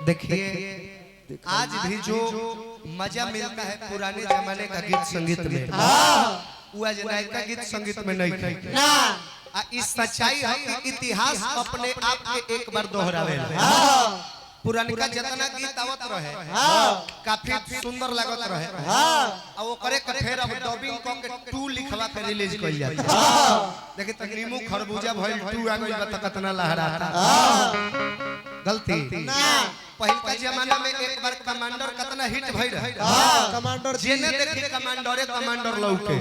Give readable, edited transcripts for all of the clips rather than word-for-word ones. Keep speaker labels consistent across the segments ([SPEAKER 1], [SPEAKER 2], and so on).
[SPEAKER 1] देखिए आज भी जो मजा मिलता है पुराने जमाने का गीत संगीत में वो आज नया गीत संगीत में नहीं ना। इस सच्चाई है कि इतिहास अपने आप के एक बार दोहरावे। पुरानिका जितना गीत आवत रहे काफी सुंदर लागत रहे और वो करे के फिर अब डबिंग क के 2 लिखवा के रिलीज कइल जाता। देखि त नीमू खरबूजा भइल 2 आ गइल बा कितना लहराता। गलती ना पहिल का जमाना में एक बार कमांडर कितना हिट भइल रहे। कमांडर जेने देखि कमांडर लौके।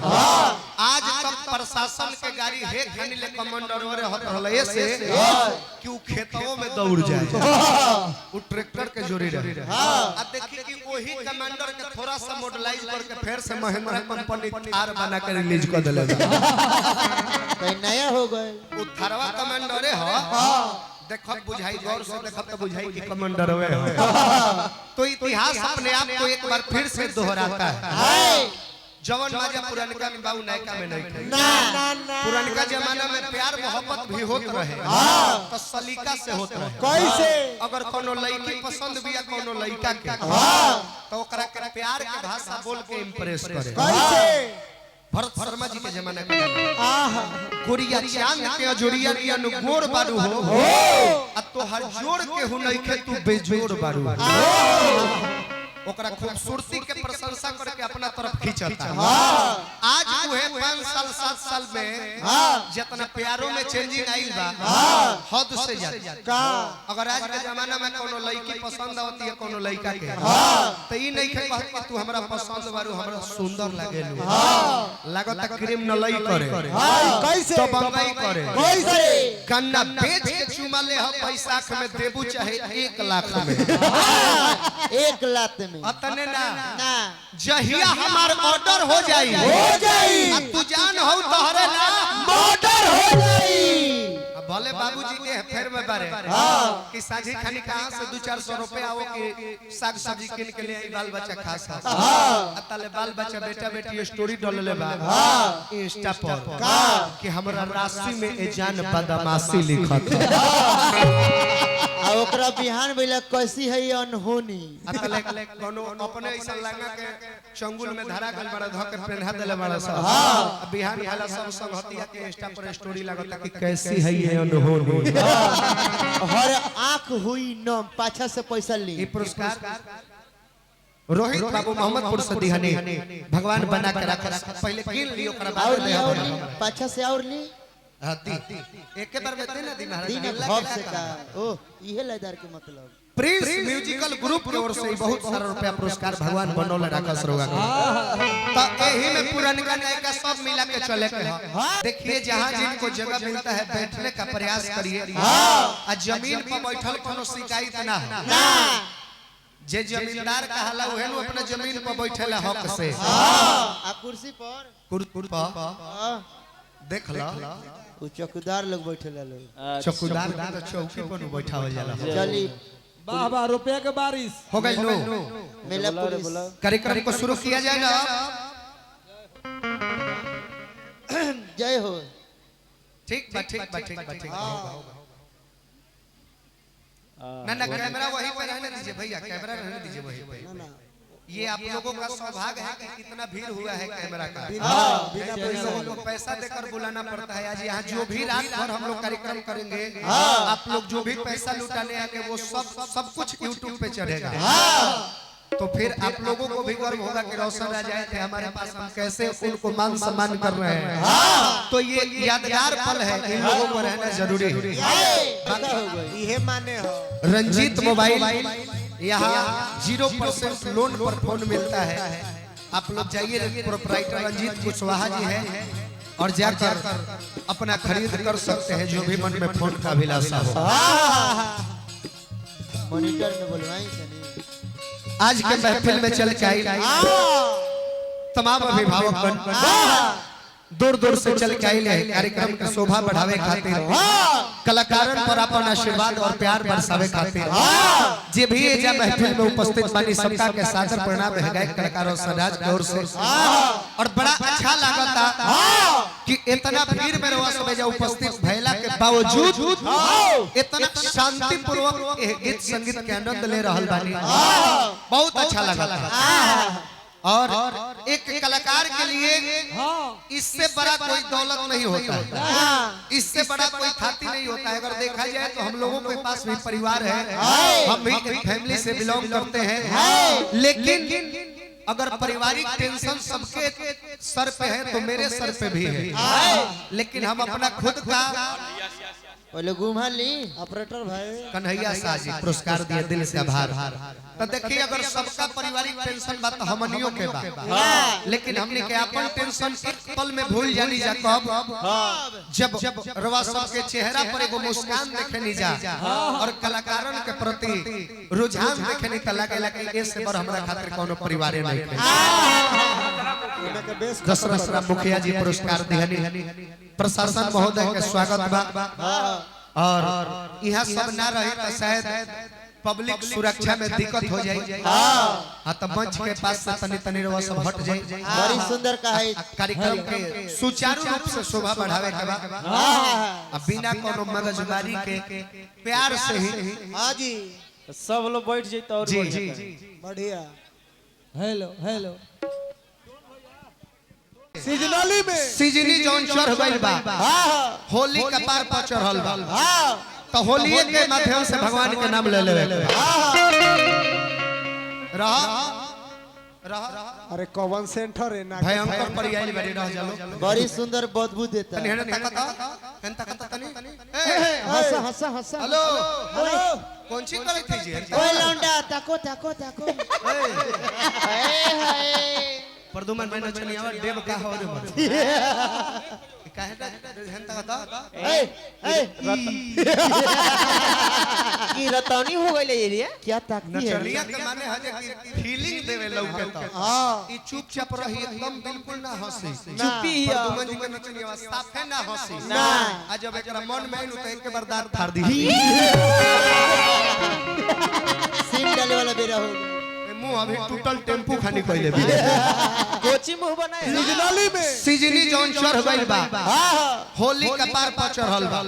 [SPEAKER 1] आज तक प्रशासन के गाड़ी हे खनी ले कमांडर रे हट रहल ऐसे कि उ खेतों में दौड़ जाए उ ट्रैक्टर के जोड़ी रहे। अब देखिए कि वही कमांडर के थोड़ा सा मॉडलाइज करके फिर से महिंद्रा कंपनी थार बना के रिलीज कर देले।
[SPEAKER 2] कहीं नया हो गए
[SPEAKER 1] उ थारवा कमांडर है। देखो बुझाई गौर से देखो तो बुझाई कि कमांडर हुए तो इतिहास अपने आप को एक बार फिर से दोहराता है। जवन मजा पुरानिका में बाऊ नायका में नहीं थे ना। पुरानिका जमाना में प्यार मोहब्बत भी होत रहे तो सलीका से होत रहे। कैसे अगर कोनो लड़की पसंद भी या कोनो लड़का के तो ओकरा के प्यार के भाषा बोल के इंप्रेस करे। कैसे भरत शर्मा जी के जमाना के गोरिया चांद के अजोरिया लिया नु गोर बारू हो आ तो हर जोड़ के हु नहीं के तू बेजोड़ बारू। ओकरा खूबसूरती के प्रशंसा करके अपना तरफ खींचता। आज उहे 5 साल 7 साल में जितना प्यारों में चेंजिंग आइल बा हद से ज्यादा। अगर आज के जमाना में कोनो लड़की पसंद आवती है कोनो लड़का के तो ई नहीं कह कि तू हमरा पसंद बारू हमरा सुंदर लागेलू लागत क्रीम न लई करे कैसे तो बंगाई करे कैसे गन्ना बेच के चुमा ले हम बैसाख में देबू चाहे 1 लाख में
[SPEAKER 2] 1 लाख में
[SPEAKER 1] अतने ना जहिया हमार ऑर्डर हो जाई तू जान हो तोहरे ना ऑर्डर हो जाई। भले बाबूजी के फेर में बारे कि साझी खानी कहां से 200-400 रुपए आओ कि साग सब्जी किन के लिए बाल बच्चा खा अतले बाल बच्चा बेटा बेटी स्टोरी डालले बा इंस्टा पर कि हमरा राशि में ए जान बदमाशी लिखत
[SPEAKER 2] आ ओकरा बिहान भइला कैसी है अनहोनी
[SPEAKER 1] अतले कोनो अपने ऐसा लगा के चंगुल में धरा गल बड़ा ध के पेन्हा देले बड़ा सब बिहान वाला सब संगतिया के इंस्टा पर स्टोरी लगता कि कैसी है ये अनहोनी।
[SPEAKER 2] हर आंख हुई न पाछा से पैसा ली।
[SPEAKER 1] ये पुरस्कार रोहित बाबू मोहम्मदपुर से दिहने भगवान बना के रखा। पहले गिन लियो ओकरा बाद ले
[SPEAKER 2] पाछा से और ली
[SPEAKER 1] एक बार में देना दी महाराज
[SPEAKER 2] दिन घर से का ओ इहे लयदार के मतलब
[SPEAKER 1] प्रिंस म्यूजिकल ग्रुप की ओर से बहुत सारा रुपया पुरस्कार भगवान बनौले रखा सरोगा तो यही में पुरानिका नयका सब मिला के चले के। देखिए जहां जिनको जगह मिलता है बैठने का प्रयास करिए आ जमीन पर बैठल कोनो शिकायत ना जे जमींदार कहला उहे नु अपने जमीन पर बैठेला हक से
[SPEAKER 2] आ कुर्सी पर
[SPEAKER 1] देख ला
[SPEAKER 2] वो चौकीदार लोग बैठेला लोग
[SPEAKER 1] चौकीदार तो चौकी पर बैठावल जाला।
[SPEAKER 2] चली
[SPEAKER 3] वाह वाह रुपया के बारिश
[SPEAKER 1] हो गई नो
[SPEAKER 2] मेला पुलिस
[SPEAKER 1] कार्यक्रम को शुरू किया जाए ना।
[SPEAKER 2] जय हो
[SPEAKER 1] ठीक बा ना कैमरा वहीं पे रहने दीजिए भैया कैमरा रहने दीजिए वहीं पे। ये आप लोगों का सौभाग्य है कि कितना भीड़ हुआ है कैमरा का। लोगों को पैसा देकर बुलाना पड़ता है। आज यहाँ जो भी रात भर हम लोग कार्यक्रम करेंगे आप लोग जो भी पैसा लुटाने आएंगे वो सब कुछ YouTube पे चढ़ेगा तो फिर आप लोगों को भी गर्व होगा कि रोशन राज आए थे हमारे पास हम कैसे उनको मान सम्मान कर रहे हैं। तो ये यादगार पल है इन लोगों को रहना जरूरी है।
[SPEAKER 2] ये माने हो
[SPEAKER 1] रंजीत मोबाइल यहाँ 0% लोन पर फोन मिलता है। आप लोग जाइए प्रोप्राइटर रंजीत कुशवाहा जी है और जाकर अपना खरीद कर सकते हैं जो भी मन में फोन का अभिलाषा हो।
[SPEAKER 2] मॉनिटर में बोलवाई
[SPEAKER 1] आज के महफिल में चल के आई तमाम अभिभावक दूर दूर से चल के आइले कार्यक्रम की शोभा बढ़ावे खातिर कलाकारन पर अपन आशीर्वाद और प्यार बरसावे खातिर जे भी एजा महफिल में उपस्थित बानी सबका के सादर प्रणाम है गायक कलाकारों सराज की ओर से। और बड़ा अच्छा लागता कि इतना भीड़ में रवा सब जा उपस्थित भैला के बावजूद इतना शांति पूर्वक गीत संगीत के आनंद ले रहल बानी, बहुत अच्छा लगा था। और एक कलाकार के लिए इससे बड़ा कोई दौलत नहीं होता है, इससे बड़ा कोई खाती नहीं होता है। अगर देखा जाए तो हम लोगों के पास भी परिवार है, हम भी एक फैमिली से बिलोंग करते हैं, लेकिन अगर पारिवारिक टेंशन सबके सर पे है तो मेरे सर पे भी है, लेकिन हम अपना खुद का
[SPEAKER 2] पहले घुमा ली
[SPEAKER 3] ऑपरेटर भाई
[SPEAKER 1] कन्हैया शाह जी पुरस्कार दिए, दिल से आभार। तो देखिए अगर सबका पारिवारिक टेंशन बात हमनियों के बात, लेकिन हमने के अपन टेंशन एक पल में भूल जानी जा कब जब रवा सब के चेहरा पर एगो मुस्कान देखे नहीं जा और कलाकारन के प्रति रुझान देखे नहीं तला के लगे इससे बड़ हमरा खातिर कोनो परिवार नहीं है। दशरथ मुखिया जी पुरस्कार दिहनी, प्रशासन महोदय के स्वागत बा। और यहाँ सब ना रहे तो शायद पब्लिक सुरक्षा में दिक्कत हो जाए, हाँ तो मंच के पास से तनी तनी रवा सब हट जाए।
[SPEAKER 2] बड़ी सुंदर का है
[SPEAKER 1] कार्यक्रम के सुचारू रूप से शोभा बढ़ावे के बाद बिना कोनो मगजमारी के प्यार से ही
[SPEAKER 2] हाँ जी
[SPEAKER 4] सब लोग बैठ जाते और
[SPEAKER 1] जी जी
[SPEAKER 3] बढ़िया। हेलो हेलो सीजनली में
[SPEAKER 1] सीजनी जौन चढ़ गइल बा, होली कपार पर चढ़ल बा, तो होली के माध्यम से भगवान के नाम ले लेवे रहा।
[SPEAKER 3] अरे कौन सेंटर है ना
[SPEAKER 1] भयंकर परियाली बड़ी रह जालो,
[SPEAKER 2] बड़ी सुंदर बदबू देता
[SPEAKER 1] तनी
[SPEAKER 2] है।
[SPEAKER 1] हेने तकता तनी
[SPEAKER 3] हंसा हंसा हंसा।
[SPEAKER 1] हेलो कौन सी करे थी जी?
[SPEAKER 2] ओए लौंडा ताको ताको ताको
[SPEAKER 1] प्रदुमन मैंने चली आवा देव का हो रे मत काहे ता हेन तकता
[SPEAKER 4] की रतौनी हो गई ये रे
[SPEAKER 2] क्या ताकती है?
[SPEAKER 1] नचनिया के माने हजे की फीलिंग देवे लौके त ई चुपचाप रही एकदम बिल्कुल ना हंसी,
[SPEAKER 4] चुप्पी हिया।
[SPEAKER 1] प्रदुमन जी के नचनिया साफे ना हंसी
[SPEAKER 2] ना।
[SPEAKER 1] आ जब एकरा मन में आइनु त एक बार दांत फाड़ दी,
[SPEAKER 2] सिम डाले वाला बेरा हो गया।
[SPEAKER 1] मुंह अभी टूटल टेम्पू खानी कइले भी।
[SPEAKER 4] कोची मुंह बनाए
[SPEAKER 3] सीजनली में
[SPEAKER 1] सीजनी जौन चढ़ गइल बा, होली कपार पर चढ़ल बा,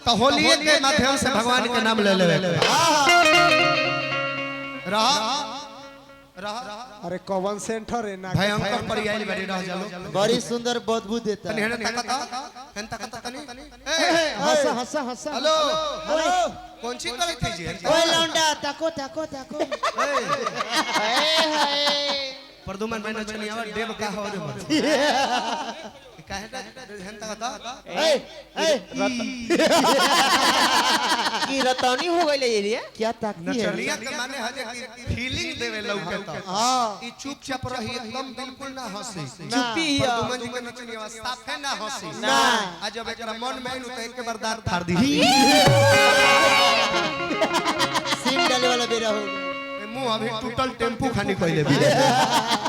[SPEAKER 1] तो होली के माध्यम से भगवान के नाम ले लेवे रहा।
[SPEAKER 3] अरे कौन सेंटर है ना
[SPEAKER 1] भयंकर परियाली बड़ी रह जालो,
[SPEAKER 2] बड़ी सुंदर बदबू देता
[SPEAKER 1] तनी
[SPEAKER 2] है।
[SPEAKER 1] हेने तकता तनी
[SPEAKER 3] हंसा हंसा हंसा।
[SPEAKER 1] हेलो कौन सी करे थी जी?
[SPEAKER 2] ओए लौंडा ताको ताको ताको
[SPEAKER 1] प्रदुमन मैंने चली आवा देव का हो रे मत काहे ता हेन तकता
[SPEAKER 4] की रतौनी हो गई ये रे
[SPEAKER 2] क्या ताकती है?
[SPEAKER 1] नचनिया के माने हजे की फीलिंग देवे लौके त ई चुपचाप रही एकदम बिल्कुल ना हंसी,
[SPEAKER 4] चुप्पी हिया।
[SPEAKER 1] प्रदुमन जी के नचनिया साफे ना हंसी
[SPEAKER 2] ना।
[SPEAKER 1] आ जब एकरा मन में आइनु त एक बार दांत फाड़ दी,
[SPEAKER 2] सिम डाले वाला बेरा हो गया।
[SPEAKER 1] मुंह अभी टूटल टेम्पू खानी कइले भी।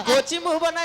[SPEAKER 4] कोची मुंह बनाए